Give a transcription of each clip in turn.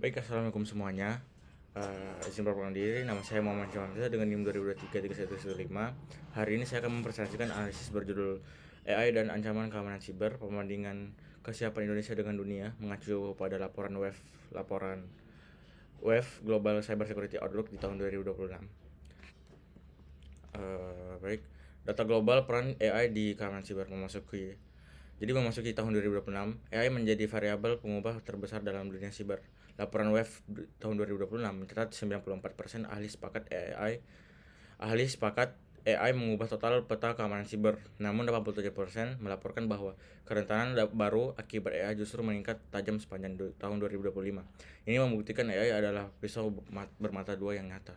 Baik, assalamualaikum semuanya. Izin perkenalkan diri, nama saya Muhammad Syamsa dengan NIM 2023-3115. Hari ini saya akan mempresentasikan analisis berjudul AI dan Ancaman Keamanan Siber, Perbandingan Kesiapan Indonesia dengan Dunia, mengacu pada laporan WEF Global Cyber Security Outlook di tahun 2026. Baik, data global peran AI di keamanan siber memasuki tahun 2026, AI menjadi variabel pengubah terbesar dalam dunia siber. Laporan WEF tahun 2026 mencatat 94% ahli sepakat AI mengubah total peta keamanan siber. Namun 87% melaporkan bahwa kerentanan baru akibat AI justru meningkat tajam sepanjang tahun 2025. Ini membuktikan AI adalah pisau bermata dua yang nyata.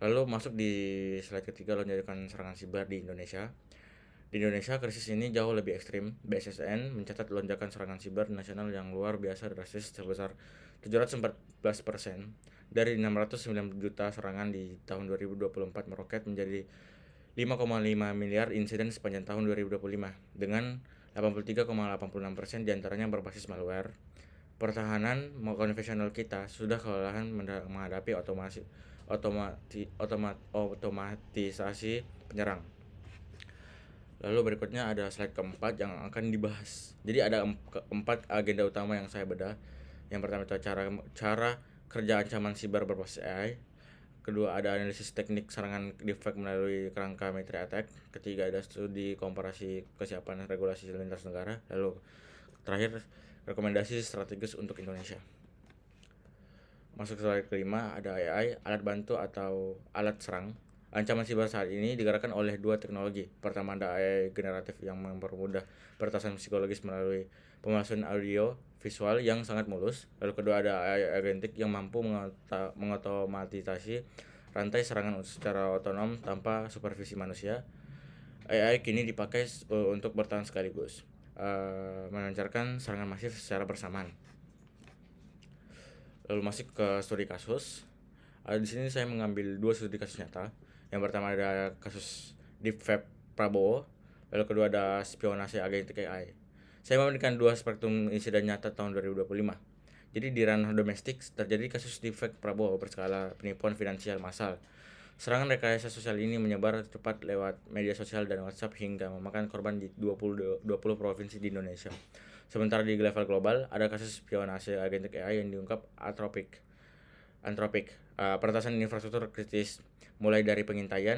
Lalu masuk di slide ketiga, lonjakan serangan siber di Indonesia. Di Indonesia, krisis ini jauh lebih ekstrim. BSSN mencatat lonjakan serangan siber nasional yang luar biasa drastis sebesar 714%. Dari 609 juta serangan di tahun 2024 meroket menjadi 5,5 miliar insiden sepanjang tahun 2025 dengan 83,86% diantaranya berbasis malware. Pertahanan konvensional kita sudah kewalahan menghadapi otomatisasi penyerang. Lalu berikutnya ada slide keempat yang akan dibahas. Jadi ada empat agenda utama yang saya bedah. Yang pertama itu cara kerja ancaman siber berbasis AI. Kedua ada analisis teknik serangan defect melalui kerangka Metri Attack. Ketiga ada studi komparasi kesiapan regulasi lintas negara. Lalu terakhir rekomendasi strategis untuk Indonesia. Masuk ke slide kelima, ada AI, alat bantu atau alat serang. Ancaman siber saat ini digerakkan oleh dua teknologi. Pertama ada AI generatif yang mempermudah peretasan psikologis melalui pemalsuan audio visual yang sangat mulus. Lalu kedua ada AI agentik yang mampu mengotomatisasi rantai serangan secara otonom tanpa supervisi manusia. AI kini dipakai untuk bertahan sekaligus, melancarkan serangan masif secara bersamaan. Lalu masuk ke studi kasus. Di sini saya mengambil dua studi kasus nyata. Yang pertama ada kasus deepfake Prabowo, lalu kedua ada spionase agentik AI. Saya memberikan dua spektrum insiden nyata tahun 2025. Jadi di ranah domestik terjadi kasus deepfake Prabowo berskala penipuan finansial massal. Serangan rekayasa sosial ini menyebar cepat lewat media sosial dan WhatsApp hingga memakan korban di 20 provinsi di Indonesia. Sementara di level global ada kasus spionase agentik AI yang diungkap Anthropic, peretasan infrastruktur kritis mulai dari pengintaian,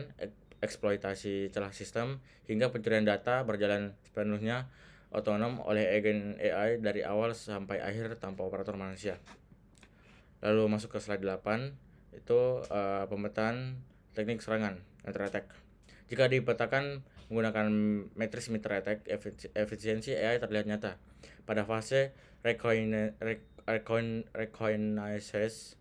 eksploitasi celah sistem hingga pencurian data berjalan sepenuhnya otonom oleh agen AI dari awal sampai akhir tanpa operator manusia. Lalu masuk ke slide 8, itu pemetaan teknik serangan Metri Attack. Jika dipetakan menggunakan matriks Metri Attack, efisiensi AI terlihat nyata. Pada fase reconnaissance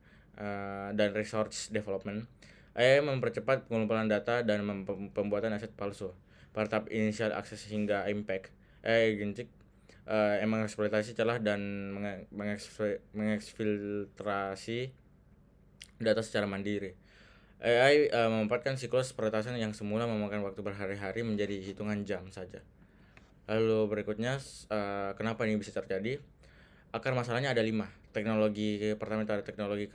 dan resource development, AI mempercepat pengumpulan data dan pembuatan aset palsu. Pada tahap initial akses hingga impact, AI agentic mengeksploitasi celah dan mengeksfiltrasi data secara mandiri. AI memanfaatkan siklus peretasan yang semula memakan waktu berhari-hari menjadi hitungan jam saja. Lalu berikutnya, kenapa ini bisa terjadi? Akar masalahnya ada 5. Pertama itu ada teknologi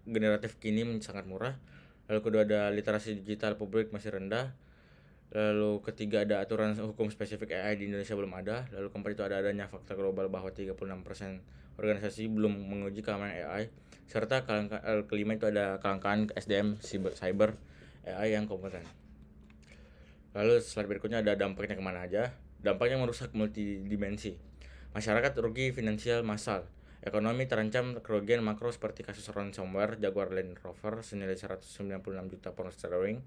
generatif kini sangat murah. Lalu kedua ada literasi digital publik masih rendah. Lalu ketiga ada aturan hukum spesifik AI di Indonesia belum ada. Lalu keempat itu ada adanya fakta global bahwa 36% organisasi belum menguji keamanan AI. Serta kelima itu ada kelangkaan SDM cyber AI yang kompeten. Lalu slide berikutnya ada dampaknya kemana aja. Dampaknya merusak multidimensi. Masyarakat rugi finansial massal. Ekonomi terancam kerugian makro seperti kasus ransomware Jaguar Land Rover senilai 196 juta pound sterling.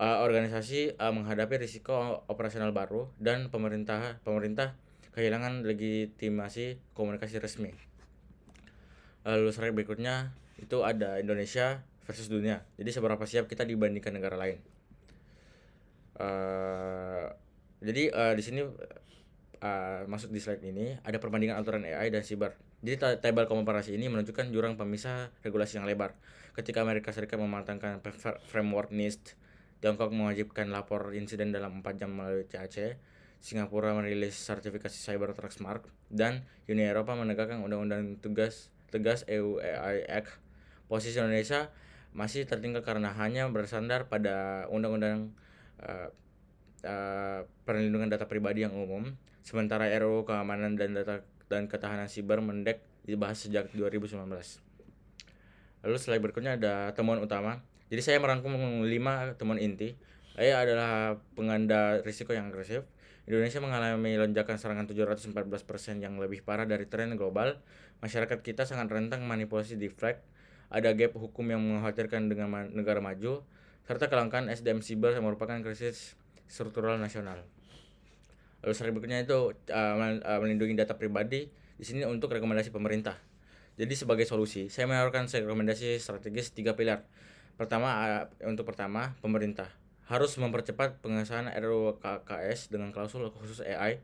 Organisasi menghadapi risiko operasional baru dan pemerintah kehilangan legitimasi komunikasi resmi. Lalu slide berikutnya itu ada Indonesia versus dunia. Jadi seberapa siap kita dibandingkan negara lain. Di sini masuk di slide ini ada perbandingan aturan AI dan siber. Jadi tabel komparasi ini menunjukkan jurang pemisah regulasi yang lebar. Ketika Amerika Serikat mematangkan framework NIST, Tiongkok mewajibkan lapor insiden dalam 4 jam melalui CAC, Singapura merilis sertifikasi Cyber Trustmark, dan Uni Eropa menegakkan undang-undang tugas tegas EU AI Act, posisi Indonesia masih tertinggal karena hanya bersandar pada Undang-Undang eh, Perlindungan Data Pribadi yang umum, sementara RUU Keamanan dan Data dan Ketahanan Siber Mendek dibahas sejak 2019. Lalu slide berikutnya ada temuan utama. Jadi saya merangkum 5 temuan inti. Adalah penganda risiko yang agresif. Indonesia mengalami lonjakan serangan 714% yang lebih parah dari tren global. Masyarakat kita sangat rentan manipulasi deflect. Ada gap hukum yang mengkhawatirkan dengan negara maju, serta kelangkaan SDM siber yang merupakan krisis struktural nasional. Lalu slide berikutnya itu melindungi data pribadi. Di sini untuk rekomendasi pemerintah. Jadi sebagai solusi, saya menawarkan rekomendasi strategis 3 pilar. Untuk pertama, pemerintah harus mempercepat pengesahan RUU KKS dengan klausul khusus AI,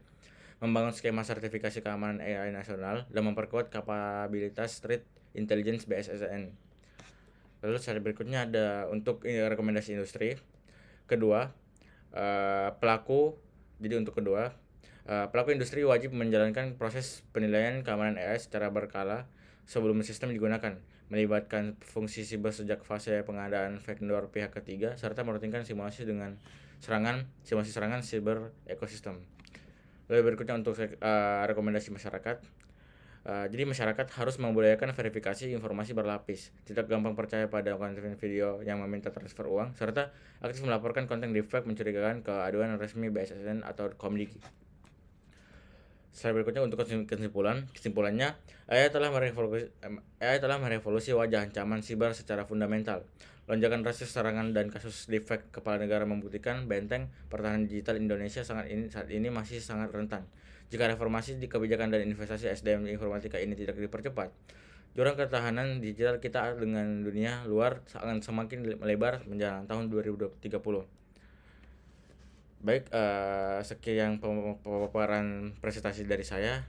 membangun skema sertifikasi keamanan AI nasional, dan memperkuat kapabilitas Threat Intelligence BSSN. Lalu slide berikutnya ada untuk rekomendasi industri. Kedua, pelaku industri wajib menjalankan proses penilaian keamanan AI secara berkala sebelum sistem digunakan, melibatkan fungsi siber sejak fase pengadaan vendor pihak ketiga, serta merutinkan simulasi serangan siber ekosistem. Lalu berikutnya untuk rekomendasi masyarakat. Jadi masyarakat harus membudayakan verifikasi informasi berlapis, tidak gampang percaya pada konten video yang meminta transfer uang, serta aktif melaporkan konten defect mencurigakan ke aduan resmi BSSN atau Komdigi. Slide berikutnya untuk kesimpulannya, AI telah merevolusi wajah ancaman siber secara fundamental. Lonjakan kasus serangan dan kasus defect kepala negara membuktikan benteng pertahanan digital Indonesia saat ini masih sangat rentan. Jika reformasi di kebijakan dan investasi SDM informatika ini tidak dipercepat, jurang ketahanan digital kita dengan dunia luar akan semakin melebar menjelang tahun 2030. Baik, sekian pemaparan presentasi dari saya.